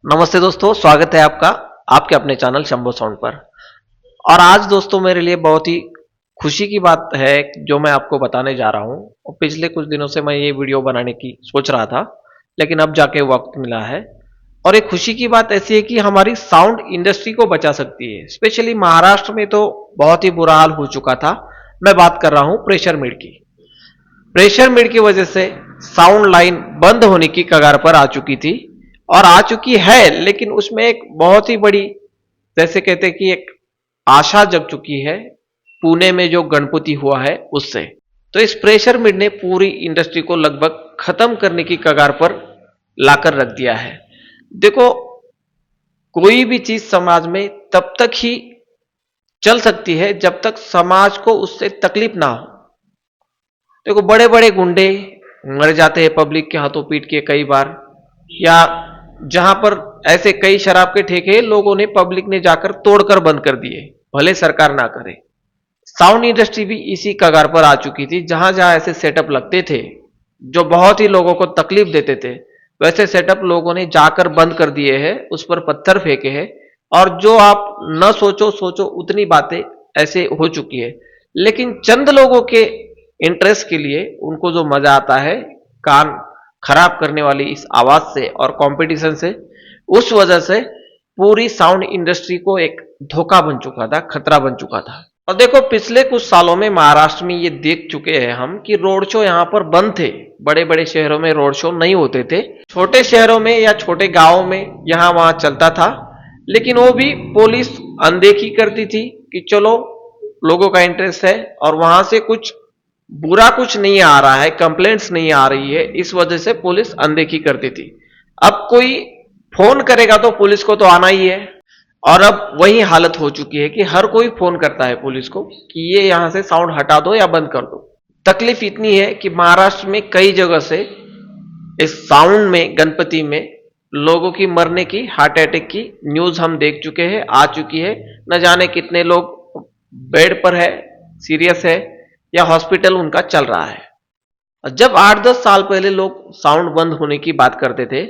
नमस्ते दोस्तों, स्वागत है आपका आपके अपने चैनल शंभो साउंड पर। और आज दोस्तों मेरे लिए बहुत ही खुशी की बात है जो मैं आपको बताने जा रहा हूं। और पिछले कुछ दिनों से मैं ये वीडियो बनाने की सोच रहा था, लेकिन अब जाके वक्त मिला है। और एक खुशी की बात ऐसी है कि हमारी साउंड इंडस्ट्री को बचा सकती है। स्पेशली महाराष्ट्र में तो बहुत ही बुरा हाल हो चुका था। मैं बात कर रहा हूं प्रेशर मिड की। प्रेशर मिड की वजह से साउंड लाइन बंद होने की कगार पर आ चुकी थी और आ चुकी है, लेकिन उसमें एक बहुत ही बड़ी, जैसे कहते हैं कि एक आशा जग चुकी है पुणे में जो गणपति हुआ है उससे। तो इस प्रेशर मिड ने पूरी इंडस्ट्री को लगभग खत्म करने की कगार पर लाकर रख दिया है। देखो, कोई भी चीज समाज में तब तक ही चल सकती है जब तक समाज को उससे तकलीफ ना हो। देखो, बड़े बड़े गुंडे मर जाते हैं पब्लिक के हाथों पीट के कई बार, या जहां पर ऐसे कई शराब के ठेके लोगों ने, पब्लिक ने जाकर तोड़कर बंद कर दिए, भले सरकार ना करे। साउंड इंडस्ट्री भी इसी कगार पर आ चुकी थी। जहां जहां ऐसे सेटअप लगते थे जो बहुत ही लोगों को तकलीफ देते थे, वैसे सेटअप लोगों ने जाकर बंद कर दिए हैं, उस पर पत्थर फेंके हैं। और जो आप न सोचो सोचो उतनी बातें ऐसे हो चुकी है। लेकिन चंद लोगों के इंटरेस्ट के लिए, उनको जो मजा आता है कान खराब करने वाली इस आवाज से और कंपटीशन से, उस वजह से पूरी साउंड इंडस्ट्री को एक धोखा बन चुका था, खतरा बन चुका था। और देखो, पिछले कुछ सालों में महाराष्ट्र में ये देख चुके हैं हम कि रोड शो यहां पर बंद थे। बड़े बड़े शहरों में रोड शो नहीं होते थे, छोटे शहरों में या छोटे गांवों में यहां वहां चलता था। लेकिन वो भी पुलिस अनदेखी करती थी कि चलो लोगों का इंटरेस्ट है और वहां से कुछ बुरा कुछ नहीं आ रहा है, कंप्लेंट्स नहीं आ रही है, इस वजह से पुलिस अनदेखी करती थी। अब कोई फोन करेगा तो पुलिस को तो आना ही है। और अब वही हालत हो चुकी है कि हर कोई फोन करता है पुलिस को कि ये यहां से साउंड हटा दो या बंद कर दो। तकलीफ इतनी है कि महाराष्ट्र में कई जगह से इस साउंड में, गणपति में लोगों की मरने की, हार्ट अटैक की न्यूज हम देख चुके हैं, आ चुकी है। न जाने कितने लोग बेड पर है, सीरियस है, या हॉस्पिटल उनका चल रहा है। जब 8-10 साल पहले लोग साउंड बंद होने की बात करते थे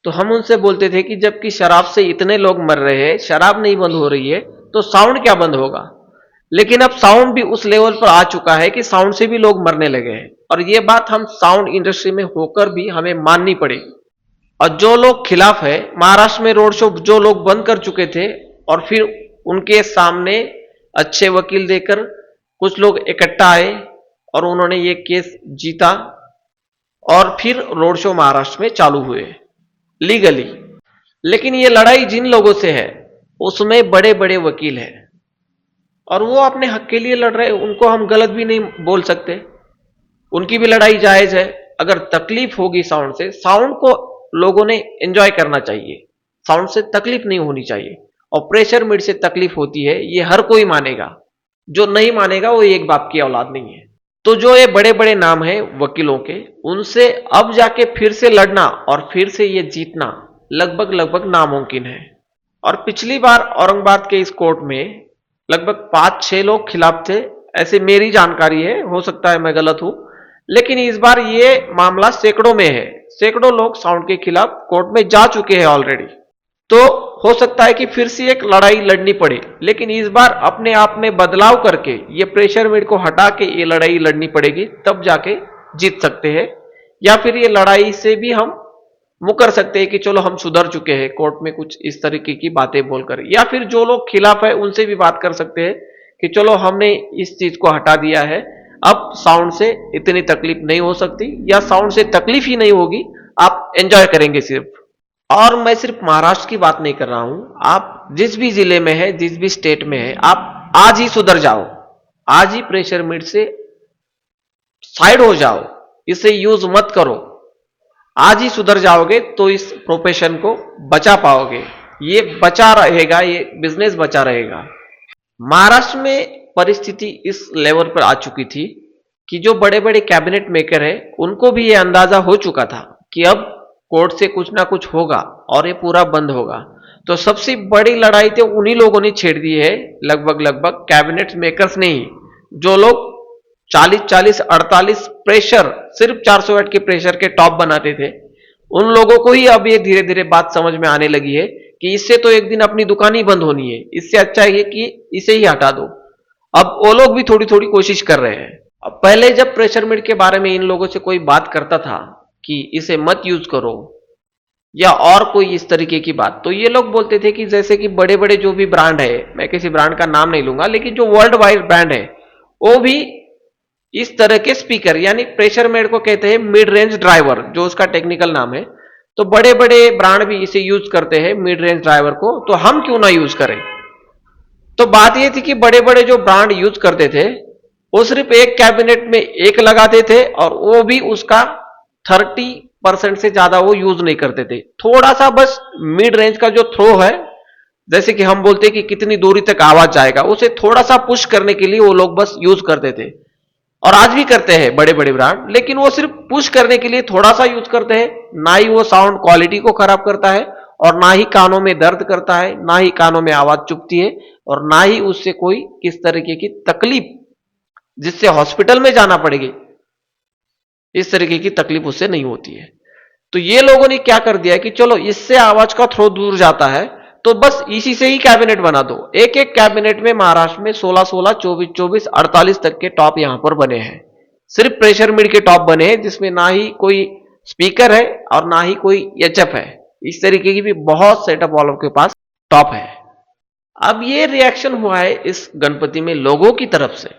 तो हम उनसे बोलते थे कि जबकि शराब से इतने लोग मर रहे हैं, शराब नहीं बंद हो रही है, तो साउंड क्या बंद होगा। लेकिन अब साउंड भी उस लेवल पर आ चुका है कि साउंड से भी लोग मरने लगे हैं। और ये बात हम साउंड इंडस्ट्री में होकर भी हमें माननी पड़ेगी। और जो लोग खिलाफ है, महाराष्ट्र में रोड शो जो लोग बंद कर चुके थे और फिर उनके सामने अच्छे वकील देकर कुछ लोग इकट्ठा आए और उन्होंने ये केस जीता, और फिर रोड शो महाराष्ट्र में चालू हुए लीगली। लेकिन ये लड़ाई जिन लोगों से है उसमें बड़े बड़े वकील हैं और वो अपने हक के लिए लड़ रहे हैं, उनको हम गलत भी नहीं बोल सकते, उनकी भी लड़ाई जायज है। अगर तकलीफ होगी साउंड से, साउंड को लोगों ने एंजॉय करना चाहिए, साउंड से तकलीफ नहीं होनी चाहिए। और प्रेशर मिड से तकलीफ होती है, ये हर कोई मानेगा। जो नहीं मानेगा वो एक बाप की औलाद नहीं है। तो जो ये बड़े बड़े नाम हैं वकीलों के, उनसे अब जाके फिर से लड़ना और फिर से ये जीतना लगभग लगभग नामुमकिन है। और पिछली बार औरंगाबाद के इस कोर्ट में लगभग 5-6 लोग खिलाफ थे, ऐसे मेरी जानकारी है, हो सकता है मैं गलत हूं। लेकिन इस बार ये मामला सैकड़ों में है, सैकड़ों लोग साउंड के खिलाफ कोर्ट में जा चुके हैं ऑलरेडी। तो हो सकता है कि फिर से एक लड़ाई लड़नी पड़े, लेकिन इस बार अपने आप में बदलाव करके ये प्रेशर मिड को हटा के ये लड़ाई लड़नी पड़ेगी, तब जाके जीत सकते हैं। या फिर ये लड़ाई से भी हम मुकर सकते हैं कि चलो हम सुधर चुके हैं, कोर्ट में कुछ इस तरीके की बातें बोलकर। या फिर जो लोग खिलाफ है उनसे भी बात कर सकते हैं कि चलो हमने इस चीज को हटा दिया है, अब साउंड से इतनी तकलीफ नहीं हो सकती, या साउंड से तकलीफ ही नहीं होगी, आप एंजॉय करेंगे सिर्फ। और मैं सिर्फ महाराष्ट्र की बात नहीं कर रहा हूं, आप जिस भी जिले में है, जिस भी स्टेट में है, आप आज ही सुधर जाओ, आज ही प्रेशर मिड से साइड हो जाओ, इसे यूज मत करो। आज ही सुधर जाओगे तो इस प्रोफेशन को बचा पाओगे, ये बचा रहेगा, ये बिजनेस बचा रहेगा। महाराष्ट्र में परिस्थिति इस लेवल पर आ चुकी थी कि जो बड़े बड़े कैबिनेट मेकर है उनको भी ये अंदाजा हो चुका था कि अब कोर्ट से कुछ ना कुछ होगा और ये पूरा बंद होगा। तो सबसे बड़ी लड़ाई तो उन्हीं लोगों ने छेड़ दी है, लगभग लगभग कैबिनेट मेकर्स ने ही, जो लोग 40-40, 48 प्रेशर, सिर्फ 400 वाट के प्रेशर के टॉप बनाते थे, उन लोगों को ही अब ये धीरे धीरे बात समझ में आने लगी है कि इससे तो एक दिन अपनी दुकान ही बंद होनी है, इससे अच्छा है कि इसे ही हटा दो। अब वो लोग भी थोड़ी थोड़ी कोशिश कर रहे हैं। अब पहले जब प्रेशर मीट के बारे में इन लोगों से कोई बात करता था कि इसे मत यूज करो या और कोई इस तरीके की बात, तो ये लोग बोलते थे कि जैसे कि बड़े बड़े जो भी ब्रांड है, मैं किसी ब्रांड का नाम नहीं लूंगा, लेकिन जो वर्ल्ड वाइड ब्रांड है वो भी इस तरह के स्पीकर यानी प्रेशर मेड को कहते हैं मिड रेंज ड्राइवर, जो उसका टेक्निकल नाम है। तो बड़े बड़े ब्रांड भी इसे यूज करते हैं मिड रेंज ड्राइवर को, तो हम क्यों ना यूज करें। तो बात यह थी कि बड़े बड़े जो ब्रांड यूज करते थे वो सिर्फ एक कैबिनेट में एक लगाते थे और वो भी उसका 30% से ज्यादा वो यूज नहीं करते थे। थोड़ा सा बस मिड रेंज का जो थ्रो है, जैसे कि हम बोलते हैं कि कितनी दूरी तक आवाज जाएगा, उसे थोड़ा सा पुश करने के लिए वो लोग बस यूज करते थे। और आज भी करते हैं बड़े बड़े ब्रांड, लेकिन वो सिर्फ पुश करने के लिए थोड़ा सा यूज करते हैं। ना ही वो साउंड क्वालिटी को खराब करता है और ना ही कानों में दर्द करता है, ना ही कानों में आवाज चुभती है और ना ही उससे कोई किस तरीके की तकलीफ जिससे हॉस्पिटल में जाना पड़ेगी, इस तरीके की तकलीफ उससे नहीं होती है। तो ये लोगों ने क्या कर दिया है कि चलो इससे आवाज का थ्रो दूर जाता है तो बस इसी से ही कैबिनेट बना दो। एक एक कैबिनेट में महाराष्ट्र में 16-16, 24-24, 48 तक के टॉप यहां पर बने हैं। सिर्फ प्रेशर मिड के टॉप बने हैं जिसमें ना ही कोई स्पीकर है और ना ही कोई एचएफ है। इस तरीके की भी बहुत सेटअप वालों के पास टॉप है। अब ये रिएक्शन हुआ है इस गणपति में लोगों की तरफ से,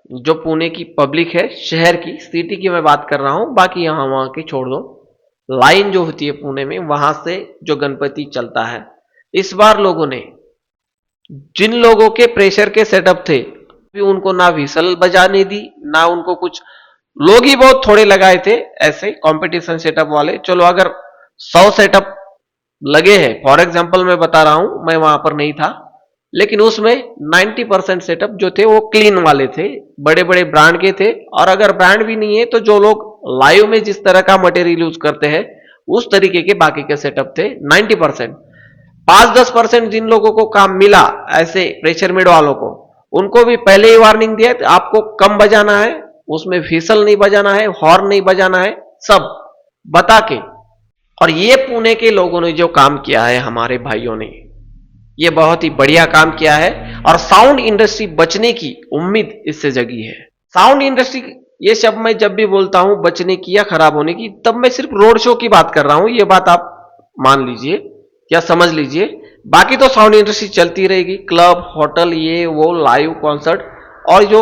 जो पुणे की पब्लिक है, शहर की, सिटी की मैं बात कर रहा हूं, बाकी यहां वहां की छोड़ दो। लाइन जो होती है पुणे में, वहां से जो गणपति चलता है, इस बार लोगों ने, जिन लोगों के प्रेशर के सेटअप थे, उनको ना व्हिसल बजाने दी, ना उनको कुछ, लोग ही बहुत थोड़े लगाए थे ऐसे कंपटीशन सेटअप वाले। चलो अगर 100 सेटअप लगे हैं, फॉर एग्जांपल मैं बता रहा हूं, मैं वहां पर नहीं था, लेकिन उसमें 90% सेटअप जो थे वो क्लीन वाले थे, बड़े बड़े ब्रांड के थे। और अगर ब्रांड भी नहीं है तो जो लोग लाइव में जिस तरह का मटेरियल यूज करते हैं उस तरीके के बाकी के सेटअप थे 90%। 5-10% जिन लोगों को काम मिला ऐसे प्रेशर मिड वालों को, उनको भी पहले ही वार्निंग दिया कि आपको कम बजाना है, उसमें फिसल नहीं बजाना है, हॉर्न नहीं बजाना है, सब बता के। और ये पुणे के लोगों ने जो काम किया है, हमारे भाइयों ने ये बहुत ही बढ़िया काम किया है और साउंड इंडस्ट्री बचने की उम्मीद इससे जगी है। साउंड इंडस्ट्री, ये शब्द मैं जब भी बोलता हूं बचने की या खराब होने की, तब मैं सिर्फ रोड शो की बात कर रहा हूं, ये बात आप मान लीजिए या समझ लीजिए। बाकी तो साउंड इंडस्ट्री चलती रहेगी, क्लब, होटल, ये वो, लाइव कॉन्सर्ट और जो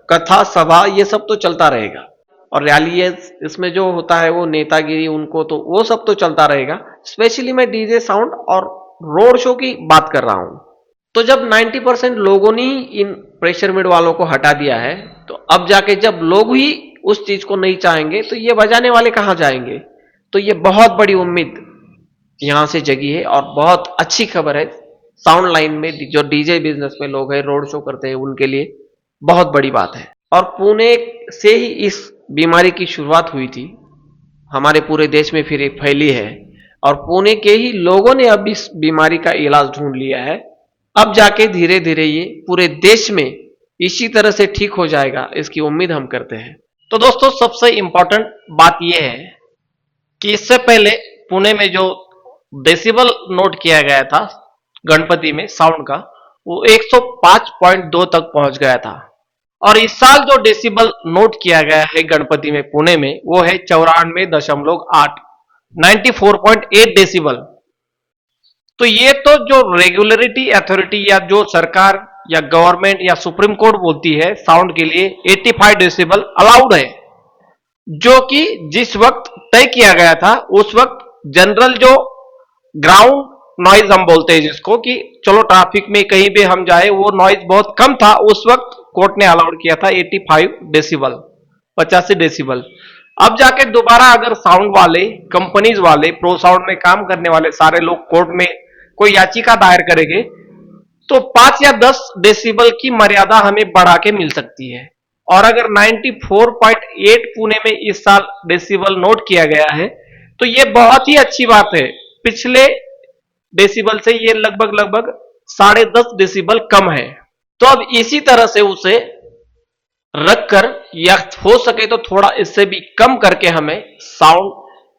कथा सभा, ये सब तो चलता रहेगा। और रैली इसमें जो होता है वो नेतागिरी, उनको तो वो सब तो चलता रहेगा। स्पेशली मैं डीजे साउंड और रोड शो की बात कर रहा हूं। तो जब 90% लोगों ने इन प्रेशर मिड वालों को हटा दिया है, तो अब जाके जब लोग ही उस चीज को नहीं चाहेंगे तो ये बजाने वाले कहां जाएंगे। तो ये बहुत बड़ी उम्मीद यहां से जगी है और बहुत अच्छी खबर है साउंड लाइन में जो डीजे बिजनेस में लोग हैं, रोड शो करते हैं, उनके लिए बहुत बड़ी बात है। और पुणे से ही इस बीमारी की शुरुआत हुई थी, हमारे पूरे देश में फिर फैली है और पुणे के ही लोगों ने अब इस बीमारी का इलाज ढूंढ लिया है। अब जाके धीरे धीरे ये पूरे देश में इसी तरह से ठीक हो जाएगा, इसकी उम्मीद हम करते हैं। तो दोस्तों सबसे इंपॉर्टेंट बात यह है कि इससे पहले पुणे में जो डेसिबल नोट किया गया था गणपति में साउंड का, वो 105.2 तक पहुंच गया था। और इस साल जो डेसिबल नोट किया गया है गणपति में पुणे में, वो है 94.8, 94.8 डेसिबल। तो ये तो जो रेगुलेटरी अथॉरिटी या जो सरकार या गवर्नमेंट या सुप्रीम कोर्ट बोलती है साउंड के लिए 85 डेसिबल अलाउड है, जो कि जिस वक्त तय किया गया था उस वक्त जनरल जो ग्राउंड नॉइज हम बोलते हैं जिसको, कि चलो ट्रैफिक में कहीं भी हम जाए वो नॉइज बहुत कम था, उस वक्त कोर्ट ने अलाउड किया था 85 डेसिबल, 85 डेसिबल। अब जाके दोबारा अगर साउंड वाले, कंपनीज वाले, प्रो साउंड में काम करने वाले सारे लोग कोर्ट में कोई याचिका दायर करेंगे तो 5 या 10 डेसिबल की मर्यादा हमें बढ़ा के मिल सकती है। और अगर 94.8 पुणे में इस साल डेसिबल नोट किया गया है तो यह बहुत ही अच्छी बात है। पिछले डेसिबल से ये लगभग 10.5 डेसिबल कम है। तो अब इसी तरह से उसे रखकर या हो सके तो थोड़ा इससे भी कम करके हमें साउंड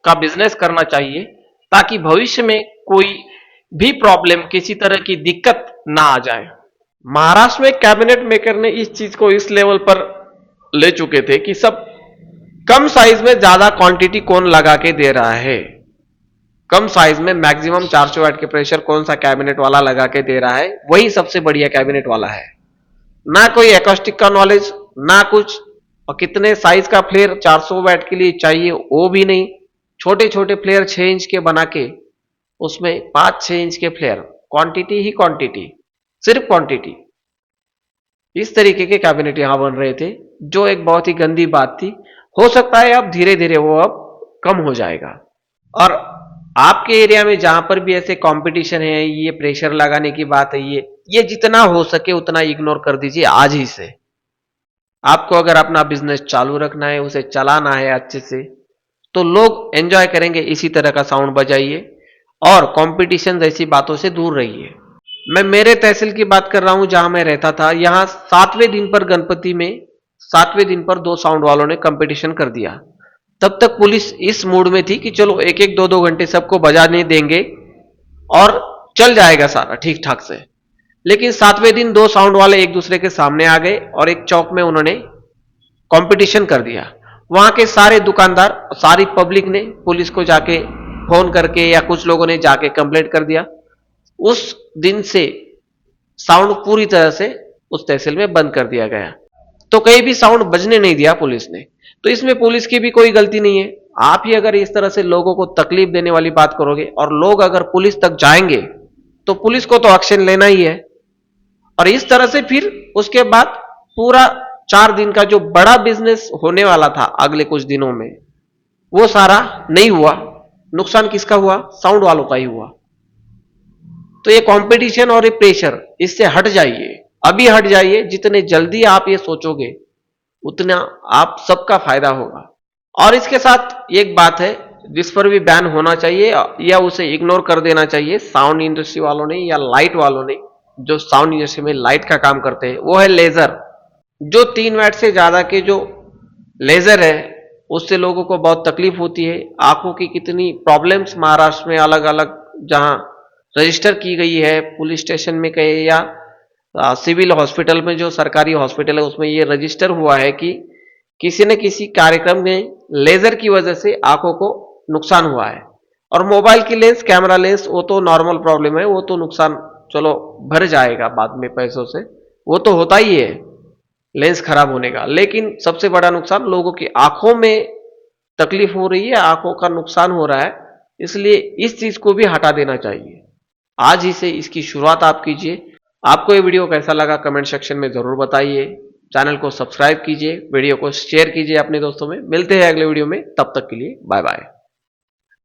का बिजनेस करना चाहिए, ताकि भविष्य में कोई भी प्रॉब्लम, किसी तरह की दिक्कत ना आ जाए। महाराष्ट्र में कैबिनेट मेकर ने इस चीज को इस लेवल पर ले चुके थे कि सब कम साइज में ज्यादा क्वांटिटी कौन लगा के दे रहा है, कम साइज में मैक्सिमम 400 वाट के प्रेशर कौन सा कैबिनेट वाला लगा के दे रहा है, वही सबसे बढ़िया कैबिनेट वाला है। ना कोई एकॉस्टिक का नॉलेज, ना कुछ, और कितने साइज का फ्लेयर 400 वाट के लिए चाहिए वो भी नहीं। छोटे छोटे फ्लेयर 6 इंच के बना के उसमें 5-6 इंच के फ्लेयर, क्वांटिटी ही क्वांटिटी, सिर्फ क्वांटिटी। इस तरीके के कैबिनेट यहां बन रहे थे, जो एक बहुत ही गंदी बात थी। हो सकता है अब धीरे धीरे वो अब कम हो जाएगा। और आपके एरिया में जहां पर भी ऐसे कंपटीशन है, ये प्रेशर लगाने की बात है, ये जितना हो सके उतना इग्नोर कर दीजिए आज ही से। आपको अगर अपना बिजनेस चालू रखना है, उसे चलाना है अच्छे से, तो लोग एंजॉय करेंगे, इसी तरह का साउंड बजाइए और कंपटीशन जैसी बातों से दूर रहिए। मैं मेरे तहसील की बात कर रहा हूं जहां मैं रहता था। यहां 7वें दिन पर गणपति में 7वें दिन पर 2 साउंड वालों ने कंपटीशन कर दिया। तब तक पुलिस इस मूड में थी कि चलो 1-1, 2-2 घंटे सबको बजाने देंगे और चल जाएगा सारा ठीक ठाक से। लेकिन 7वें दिन 2 साउंड वाले एक दूसरे के सामने आ गए और एक चौक में उन्होंने कंपटीशन कर दिया। वहां के सारे दुकानदार, सारी पब्लिक ने पुलिस को जाके फोन करके या कुछ लोगों ने जाके कंप्लेंट कर दिया। उस दिन से साउंड पूरी तरह से उस तहसील में बंद कर दिया गया, तो कहीं भी साउंड बजने नहीं दिया पुलिस ने। तो इसमें पुलिस की भी कोई गलती नहीं है। आप ही अगर इस तरह से लोगों को तकलीफ देने वाली बात करोगे और लोग अगर पुलिस तक जाएंगे, तो पुलिस को तो एक्शन लेना ही है। और इस तरह से फिर उसके बाद पूरा 4 दिन का जो बड़ा बिजनेस होने वाला था अगले कुछ दिनों में, वो सारा नहीं हुआ। नुकसान किसका हुआ? साउंड वालों का ही हुआ। तो ये कंपटीशन और ये प्रेशर, इससे हट जाइए, अभी हट जाइए। जितने जल्दी आप ये सोचोगे उतना आप सबका फायदा होगा। और इसके साथ एक बात है जिस पर भी बैन होना चाहिए या उसे इग्नोर कर देना चाहिए साउंड इंडस्ट्री वालों ने या लाइट वालों ने, जो साउंड इंडस्ट्री में लाइट का काम करते हैं, वो है लेजर। जो 3 वाट से ज्यादा के जो लेजर है, उससे लोगों को बहुत तकलीफ होती है। आंखों की कितनी प्रॉब्लम्स महाराष्ट्र में अलग अलग जहां रजिस्टर की गई है, पुलिस स्टेशन में कहे या सिविल हॉस्पिटल में, जो सरकारी हॉस्पिटल है उसमें ये रजिस्टर हुआ है कि किसी न किसी कार्यक्रम में लेजर की वजह से आंखों को नुकसान हुआ है। और मोबाइल की लेंस, कैमरा लेंस, वो तो नॉर्मल प्रॉब्लम है, वो तो नुकसान चलो भर जाएगा बाद में पैसों से, वो तो होता ही है लेंस खराब होने का। लेकिन सबसे बड़ा नुकसान लोगों की आंखों में तकलीफ हो रही है, आंखों का नुकसान हो रहा है। इसलिए इस चीज को भी हटा देना चाहिए। आज ही से इसकी शुरुआत आप कीजिए। आपको ये वीडियो कैसा लगा कमेंट सेक्शन में जरूर बताइए। चैनल को सब्सक्राइब कीजिए, वीडियो को शेयर कीजिए अपने दोस्तों में। मिलते हैं अगले वीडियो में, तब तक के लिए बाय बाय।